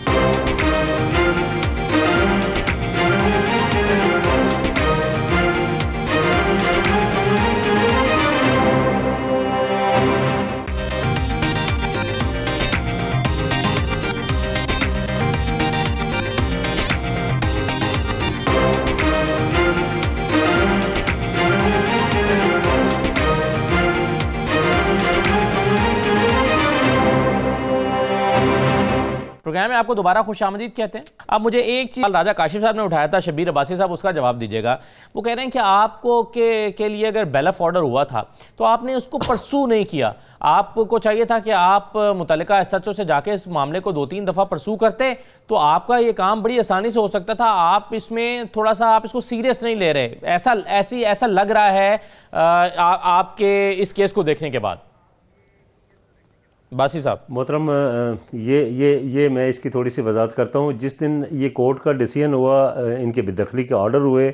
प्रोग्राम में आपको दोबारा खुशामदीद कहते हैं। अब मुझे एक चीज़ राजा काशिफ साहब ने उठाया था, शब्बीर अब्बासी साहब, उसका जवाब दीजिएगा। वो कह रहे हैं कि आपको के लिए अगर बैलफ ऑर्डर हुआ था तो आपने उसको परसू नहीं किया, आपको चाहिए था कि आप मुतल्लिका एसएचओ से जाके इस मामले को 2-3 दफ़ा परसू करते तो आपका ये काम बड़ी आसानी से हो सकता था। आप इसमें थोड़ा सा आप इसको सीरियस नहीं ले रहे, ऐसा लग रहा है आपके इस केस को देखने के बाद। बासी साहब। मोहतरम, ये मैं इसकी थोड़ी सी वजाहत करता हूँ। जिस दिन ये कोर्ट का डिसीजन हुआ, इनके बेदखली के ऑर्डर हुए,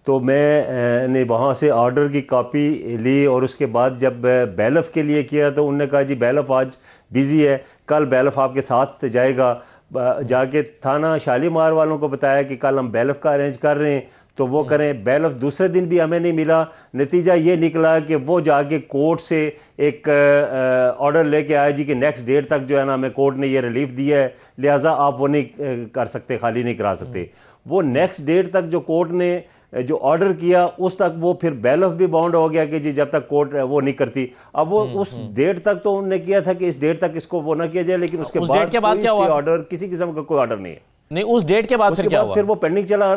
तो मैंने वहाँ से ऑर्डर की कॉपी ली और उसके बाद जब बैलफ के लिए किया तो उन्होंने कहा जी बैलफ आज बिज़ी है, कल बैलफ आपके साथ जाएगा। जाके थाना शालीमार वालों को बताया कि कल हम बैलफ का अरेंज कर रहे हैं तो वो करें। बैलफ दूसरे दिन भी हमें नहीं मिला। नतीजा ये निकला कि वो जाके कोर्ट से एक ऑर्डर लेके आया जी कि नेक्स्ट डेट तक जो है ना हमें कोर्ट ने ये रिलीफ दिया है, लिहाजा आप वो नहीं कर सकते, खाली नहीं करा सकते। वो नेक्स्ट डेट तक जो कोर्ट ने जो ऑर्डर किया उस तक वो फिर बैलफ भी बाउंड हो गया कि जी जब तक कोर्ट वो नहीं करती। अब वो उस डेट तक तो उन्होंने किया था कि इस डेट तक इसको वो ना किया जाए, लेकिन उसके बाद क्या हुआ? ऑर्डर किसी किस्म का कोई ऑर्डर नहीं है। नहीं, उस डेट के बाद फिर क्या हुआ? फिर वो पेंडिंग चला।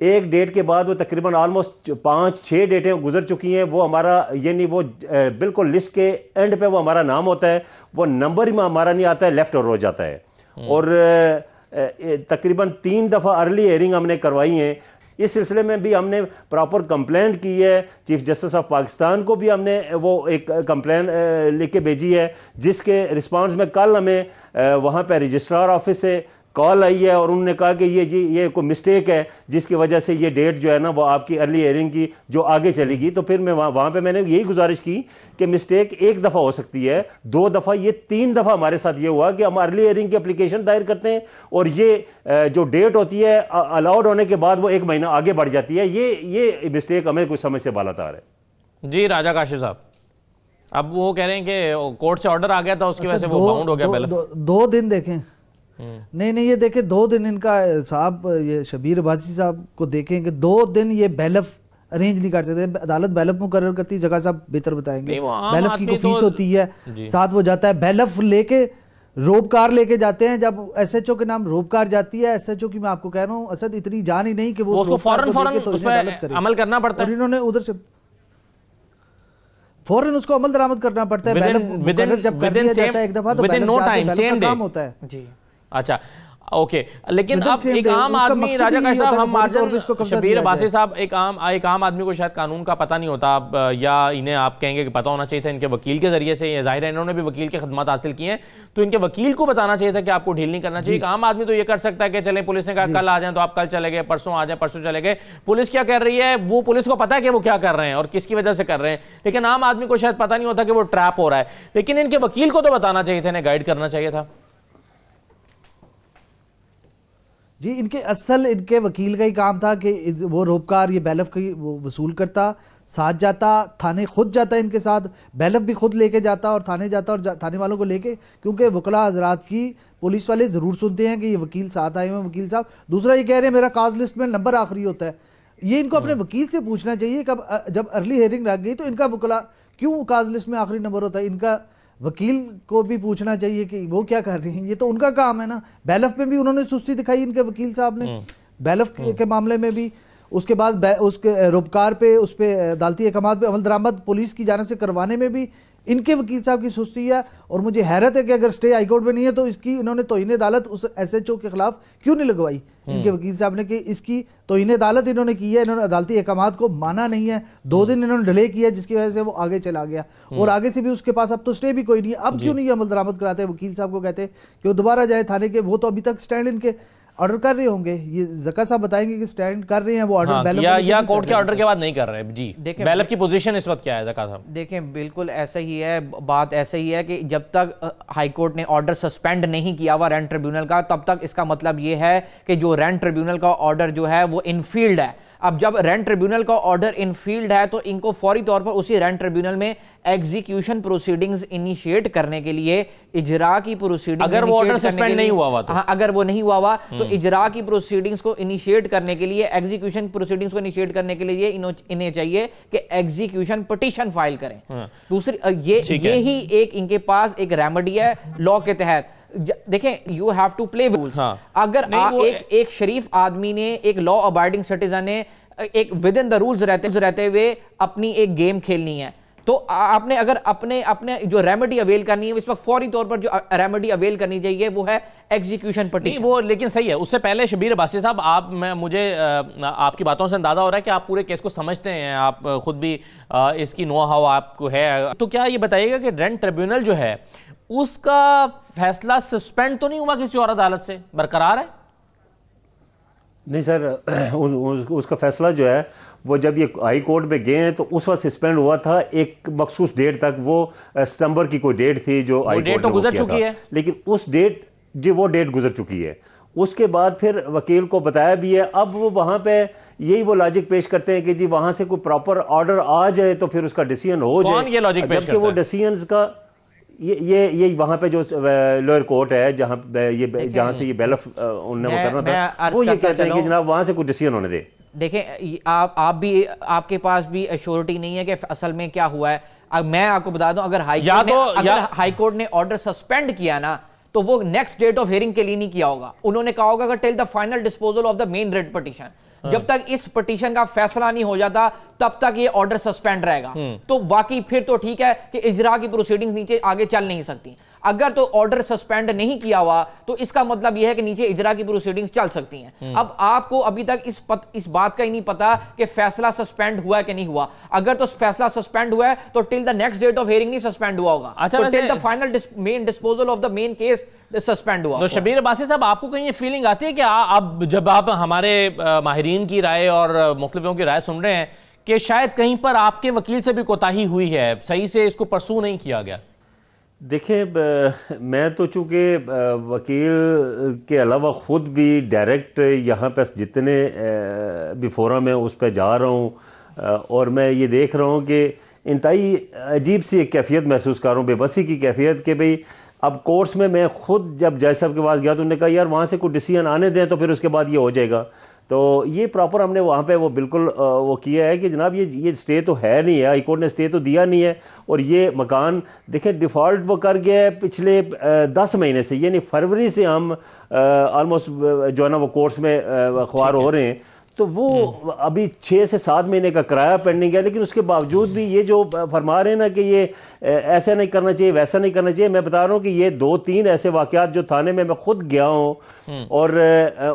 एक डेट के बाद वो तकरीबन ऑलमोस्ट 5-6 डेटें गुजर चुकी हैं। वो हमारा यानी वो बिल्कुल लिस्ट के एंड पे वो हमारा नाम होता है, वो नंबर ही हमारा नहीं आता है, लेफ्ट और रो जाता है। और तकरीबन 3 दफ़ा अर्ली हियरिंग हमने करवाई हैं। इस सिलसिले में भी हमने प्रॉपर कंप्लेंट की है, चीफ जस्टिस ऑफ पाकिस्तान को भी हमने वो एक कंप्लेंट लिख के भेजी है, जिसके रिस्पांस में कल हमें वहाँ पे रजिस्ट्रार ऑफिस से कॉल आई है और उन्होंने कहा कि ये कोई मिस्टेक है जिसकी वजह से ये डेट जो है ना वो आपकी अर्ली हियरिंग की जो आगे चलेगी। तो फिर मैं वहाँ पे मैंने यही गुजारिश की कि मिस्टेक एक दफ़ा हो सकती है, 2 दफ़ा, ये 3 दफ़ा हमारे साथ ये हुआ कि हम अर्ली हियरिंग की एप्लीकेशन दायर करते हैं और ये जो डेट होती है अलाउड होने के बाद वो 1 महीना आगे बढ़ जाती है। ये मिस्टेक हमें कुछ समझ से बालातार है। जी राजा काशिफ साहब, अब वो कह रहे हैं कि कोर्ट से ऑर्डर आ गया था, उसकी वजह से वो बाउंड हो गया। 2 दिन देखें, नहीं ये देखें 2 दिन इनका साहब, ये शबीर अब्बासी साहब को देखें कि 2 दिन ये बैलफ अरेंज नहीं कर सकते। अदालत बैलफ मुकर्रर करती है, जगह साहब बेहतर बताएंगे। बैलफ की कोई फीस होती है, साथ वो जाता है बैलफ लेके, रोबकार लेके जाते हैं। जब एसएचओ के नाम रोबकार जाती है, एसएचओ की मैं आपको कह रहा हूँ असद इतनी जान ही नहीं कि वो उसको फौरन अमल करना पड़ता है, और इन्होंने उधर से फौरन उसको अमल दरामद करना पड़ता है। बैलफ जब कर दिया जाता है एक दफा तो बैलफ काम होता है जी। अच्छा ओके, लेकिन अब एक आम आदमी, राजा काशिफ साहब, हम मार्जिन शबीर अब्बासी साहब, एक आम आदमी को शायद कानून का पता नहीं होता, या इन्हें आप कहेंगे कि पता होना चाहिए था इनके वकील के जरिए से, ये जाहिर है इन्होंने भी वकील के खदमात हासिल किए हैं, तो इनके वकील को बताना चाहिए था कि आपको ढील नहीं करना चाहिए। एक आम आदमी तो ये कर सकता है कि चले पुलिस ने कहा कल आ जाए तो आप कल चले गए, परसों आ जाए परसों चले गए। पुलिस क्या कर रही है, वो पुलिस को पता है कि वो क्या कर रहे हैं और किसकी वजह से कर रहे हैं, लेकिन आम आदमी को शायद पता नहीं होता कि वो ट्रैप हो रहा है। लेकिन इनके वकील को तो बताना चाहिए था, इन्हें गाइड करना चाहिए था। जी इनके वकील का ही काम था कि वो रोबकार ये बैलफ की वो वसूल करता, साथ जाता, थाने खुद जाता इनके साथ, बैलफ भी खुद लेके जाता और थाने जाता और थाने वालों को लेके, क्योंकि वकला हजरात की पुलिस वाले ज़रूर सुनते हैं कि ये वकील साथ आए हुए हैं। वकील साहब दूसरा ये कह रहे हैं मेरा काज लिस्ट में नंबर आखिरी होता है, ये इनको अपने वकील से पूछना चाहिए। जब अर्ली हियरिंग रख गई तो इनका वकला क्यों काज लिस्ट में आखिरी नंबर होता है, इनका वकील को भी पूछना चाहिए कि वो क्या कर रही हैं, ये तो उनका काम है ना। बैलफ में भी उन्होंने सुस्ती दिखाई इनके वकील साहब ने, बैलफ के मामले में भी। उसके बाद उसके रोबकार पे, उस पे अदालती अहकामात पे अमल दरामद पुलिस की जानिब से करवाने में भी इनके वकील साहब की सुस्ती है। और मुझे हैरत है कि अगर स्टे हाईकोर्ट में नहीं है तो इसकी इन्होंने तौहीन अदालत उस एसएचओ के खिलाफ क्यों नहीं लगवाई इनके वकील साहब ने, कि इसकी तौहीन अदालत इन्होंने की है, इन्होंने अदालती अहकामात को माना नहीं है। 2 दिन इन्होंने डिले किया जिसकी वजह से वो आगे चला गया, और आगे से भी उसके पास अब तो स्टे भी कोई नहीं है। अब क्यों नहीं अमल दरामद कराते, वकील साहब को कहते कि वो दोबारा जाए थाने के, वो तो अभी तक स्टैंड इनके ऑर्डर कर रहे होंगे, ये जका साहब बताएंगे कि स्टैंड कर रहे हैं वो ऑर्डर, बैलफ या कोर्ट के ऑर्डर के बाद नहीं कर रहे जी। देखें बैलफ की पोजीशन इस वक्त क्या है जका साहब? देखें बिल्कुल ऐसा ही है, बात ऐसा ही है कि जब तक हाई कोर्ट ने ऑर्डर सस्पेंड नहीं किया हुआ रैंट ट्रिब्यूनल का, तब तक इसका मतलब ये है कि जो रैंट ट्रिब्यूनल का ऑर्डर जो है वो इनफील्ड है। अब जब रैंट ट्रिब्यूनल का ऑर्डर इनफील्ड है तो इनको फौरी तौर पर उसी रैंट ट्रिब्यूनल में एग्जीक्यूशन प्रोसीडिंग्स इनिशिएट करने के लिए, इजरा की प्रोसीडिंग्स, अगर वो ऑर्डर सस्पेंड नहीं हुआ हुआ तो, हाँ अगर वो नहीं हुआ हुआ तो इजरा की प्रोसीडिंग्स को इनिशिएट करने के लिए, एग्जीक्यूशन प्रोसीडिंग्स को इनिशिएट करने के लिए इन्हें चाहिए कि एग्जीक्यूशन पिटीशन फाइल करें। दूसरी ये ही एक इनके पास एक रेमेडी है लॉ के तहत। देखें you have to play rules. अगर एक शरीफ आदमी ने, एक लॉ अबाइडिंग सिटीजन ने एक विद इन द रूल्स रहते हुए अपनी एक गेम खेलनी है, तो आपने अगर अपने जो रेमेडी अवेल करनी है इस वक्त फौरी तौर पर जो रेमेडी अवेल करनी चाहिए वो है एग्जीक्यूशन पिटीशन। वो लेकिन सही है। उससे पहले शबीर अब्बासी साहब, मुझे आपकी बातों से अंदाजा हो रहा है कि आप पूरे केस को समझते हैं, आप खुद भी इसकी नो हाउ आपको है, तो क्या ये बताइएगा कि रैंट ट्रिब्यूनल जो है उसका फैसला सस्पेंड तो नहीं हुआ किसी और अदालत से, बरकरार है? नहीं सर, उसका फैसला जो है वो जब ये हाई कोर्ट में गए हैं तो उस वक्त सस्पेंड हुआ था एक मखसूस डेट तक, वो सितंबर की कोई डेट थी जो हाई कोर्ट तो गुजर चुकी है, लेकिन उस डेट जी वो डेट गुजर चुकी है। उसके बाद फिर वकील को बताया भी है, अब वो वहां पे यही वो लॉजिक पेश करते हैं कि जी वहां से कोई प्रॉपर ऑर्डर आ जाए तो फिर उसका डिसीजन हो जाए, जबकि वो डिसीजन का ये वहां पे जो लोअर कोर्ट है जहां से ये बैलफ उन्होंने वो करना था, वो ये कहते हैं कि जनाब वहां से कोई डिसीजन होने दे। देखें आप भी, आपके पास भी एश्योरिटी नहीं है कि असल में क्या हुआ है। अब मैं आपको बता दूं, अगर हाई कोर्ट ने ऑर्डर सस्पेंड किया ना तो वो नेक्स्ट डेट ऑफ हियरिंग के लिए नहीं किया होगा, उन्होंने कहा होगा till the final disposal of the main rate petition. जब तक इस पिटीशन का फैसला नहीं हो जाता तब तक ये ऑर्डर सस्पेंड रहेगा। तो वाकई फिर तो ठीक है कि इजरा की प्रोसीडिंग्स नीचे आगे चल नहीं सकती। अगर तो ऑर्डर सस्पेंड नहीं किया हुआ तो इसका मतलब यह है कि नीचे इजरा की प्रोसीडिंग्स चल सकती हैं। अब आपको अभी तक इस बात का ही नहीं पता कि फैसला सस्पेंड हुआ है कि नहीं हुआ। अगर तो फैसला सस्पेंड हुआ है तो till the next date of hearing नहीं सस्पेंड हुआ होगा। अच्छा, तो till the final main disposal of the main case suspend हुआ। तो शबीर अब्बासी साहब, आपको कहीं ये फीलिंग आती है कि अब जब आप हमारे माहिरीन की राय और मुख्तलिफों की राय सुन रहे हैं कि शायद कहीं पर आपके वकील से भी कोताही हुई है, सही से इसको परसू नहीं किया गया? देखिए, मैं तो चूँकि वकील के अलावा ख़ुद भी डायरेक्ट यहाँ पर जितने भी फोरम है उस पर जा रहा हूँ और मैं ये देख रहा हूँ कि इंतहाई अजीब सी एक कैफियत महसूस कर रहा हूँ, बेबसी की कैफियत कि भाई अब कोर्ट्स में मैं खुद जब जज साहब के पास गया तो उन्होंने कहा यार वहाँ से कोई डिसीजन आने दें तो फिर उसके बाद ये हो जाएगा। तो ये प्रॉपर हमने वहाँ पे वो बिल्कुल वो किया है कि जनाब ये स्टे तो है नहीं है, हाई कोर्ट ने स्टे तो दिया नहीं है और ये मकान देखें डिफ़ॉल्ट वो कर गया है पिछले 10 महीने से, यानी फरवरी से हम ऑलमोस्ट जो है ना वो कोर्ट्स में अखबार हो रहे हैं। तो वो अभी 6 से 7 महीने का किराया पेंडिंग है, लेकिन उसके बावजूद भी ये जो फरमा रहे हैं ना कि ये ऐसा नहीं करना चाहिए वैसा नहीं करना चाहिए, मैं बता रहा हूँ कि ये 2-3 ऐसे वाकयात जो थाने में मैं खुद गया हूँ और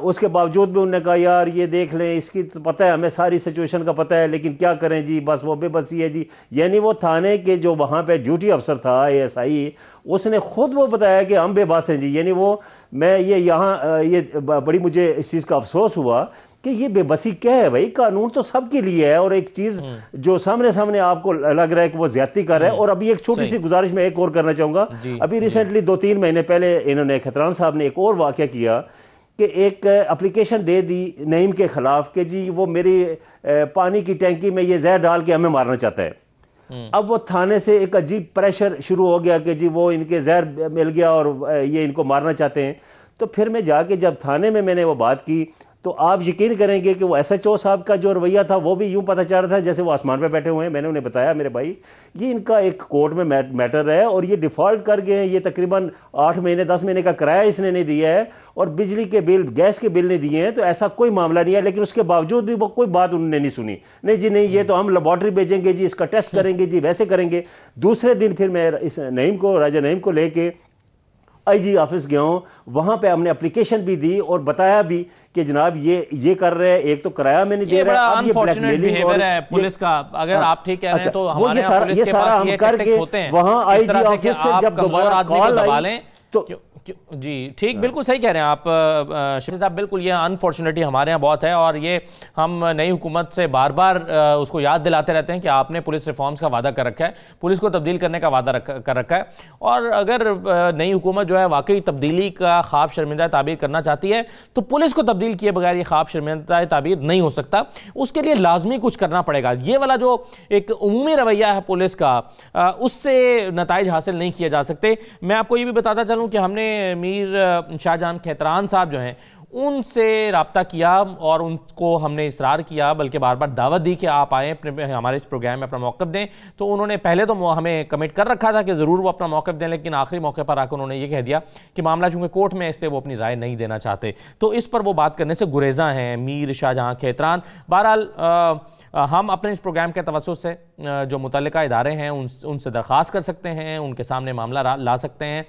उसके बावजूद भी उन्होंने कहा यार ये देख लें, इसकी तो पता है हमें सारी सिचुएशन का पता है लेकिन क्या करें जी, बस वो बेबसी है जी। यानी वो थाने के जो वहाँ पे ड्यूटी अफसर था ASI, उसने खुद वो बताया कि हम बेबस हैं जी। यानी वो मैं ये यहाँ ये बड़ी मुझे इस चीज़ का अफसोस हुआ कि ये बेबसी क्या है भाई, कानून तो सबके लिए है और एक चीज जो सामने आपको लग रहा है कि वो ज्यादती कर रहा है। और अभी एक छोटी सी गुजारिश मैं एक और करना चाहूंगा, अभी रिसेंटली 2-3 महीने पहले इन्होंने खतरान साहब ने एक और वाकया किया कि एक एप्लीकेशन दे दी नईम के खिलाफ कि जी वो मेरी पानी की टैंकी में ये जहर डाल के हमें मारना चाहता है। अब वो थाने से एक अजीब प्रेशर शुरू हो गया कि जी वो इनके जहर मिल गया और ये इनको मारना चाहते हैं। तो फिर मैं जाके जब थाने में मैंने वो बात की तो आप यकीन करेंगे कि वो SHO साहब का जो रवैया था वो भी यूं पता चल रहा था जैसे वो आसमान पे बैठे हुए हैं। मैंने उन्हें बताया मेरे भाई ये इनका एक कोर्ट में मैटर है और ये डिफ़ॉल्ट कर गए हैं, ये तकरीबन 8 महीने 10 महीने का किराया इसने नहीं दिया है और बिजली के बिल गैस के बिल नहीं दिए हैं, तो ऐसा कोई मामला नहीं है। लेकिन उसके बावजूद भी वो कोई बात उन्होंने नहीं सुनी, नहीं जी नहीं ये तो हम लेबॉर्ट्री भेजेंगे जी, इसका टेस्ट करेंगे जी, वैसे करेंगे। दूसरे दिन फिर मैं इस राजा नईम को लेके IG ऑफिस गया हूँ, वहाँ पे हमने एप्लीकेशन भी दी और बताया भी कि जनाब ये कर रहे हैं, एक तो किराया में नहीं दे रहा है, अनफॉर्चुनेट बिहेवियर है पुलिस का। अगर आप ठीक कह रहे हैं तो हमारे यहाँ पुलिस के पास ये टैक्टिक्स होते हैं वहाँ IG ऑफिस से जब दोबारा कॉल आई तो जी ठीक, बिल्कुल सही कह रहे हैं आप शफी साहब, बिल्कुल ये अनफॉर्चुनेटली हमारे यहाँ बहुत है और ये हम नई हुकूमत से बार बार उसको याद दिलाते रहते हैं कि आपने पुलिस रिफॉर्म्स का वादा कर रखा है, पुलिस को तब्दील करने का वादा कर रखा है। और अगर नई हुकूमत जो है वाकई तब्दीली का ख्वाब शर्मिंदा ताबीर करना चाहती है तो पुलिस को तब्दील किए बगैर ये ख्वाब शर्मिंदा ताबीर नहीं हो सकता, उसके लिए लाजमी कुछ करना पड़ेगा। ये वाला जो एक उमूमी रवैया है पुलिस का, उससे नताइज हासिल नहीं किए जा सकते। मैं आपको ये भी बताता चलूँ कि हमने मीर शाहजहां खैतरान साहब जो हैं उनसे रब्ता किया और उनको हमने इसरार किया, बल्कि बार बार दावत दी कि आप आएँ हमारे इस प्रोग्राम में अपना मौक़िफ़ दें। तो उन्होंने पहले तो हमें कमिट कर रखा था कि ज़रूर वो अपना मौक़िफ़ दें, लेकिन आखिरी मौके पर आकर उन्होंने ये कह दिया कि मामला चूँकि कोर्ट में है इसलिए वो अपनी राय नहीं देना चाहते। तो इस पर वो बात करने से गुरेज़ा हैं मीर शाहजहां खैतरान। बहरहाल हम अपने इस प्रोग्राम के तवज्जुह से जो मुतल्लिका इदारे हैं उनसे दरख्वास्त कर सकते हैं, उनके सामने मामला ला सकते हैं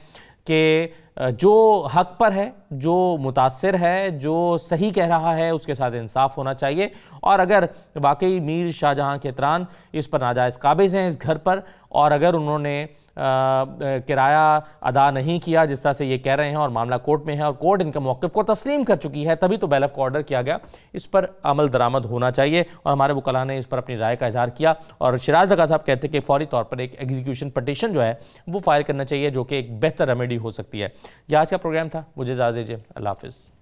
कि जो हक पर है, जो मुतासिर है, जो सही कह रहा है उसके साथ इंसाफ होना चाहिए। और अगर वाकई मीर शाहजहां खैतरान इस पर नाजायज़ काबिज़ हैं इस घर पर, और अगर उन्होंने किराया अदा नहीं किया जिस तरह से ये कह रहे हैं और मामला कोर्ट में है और कोर्ट इनके मौक़िफ़ को तस्लीम कर चुकी है, तभी तो बैलफ का ऑर्डर किया गया, इस पर अमल दरामद होना चाहिए। और हमारे वकला ने इस पर अपनी राय का इजहार किया और शिराज ज़का साहब कहते हैं कि फौरी तौर पर एक एग्जीक्यूशन पटिशन जो है वो फाइल करना चाहिए, जो कि एक बेहतर रेमेडी हो सकती है। यह आज का प्रोग्राम था, मुझे इजाज़त दीजिए, अल्लाह हाफ़िज़।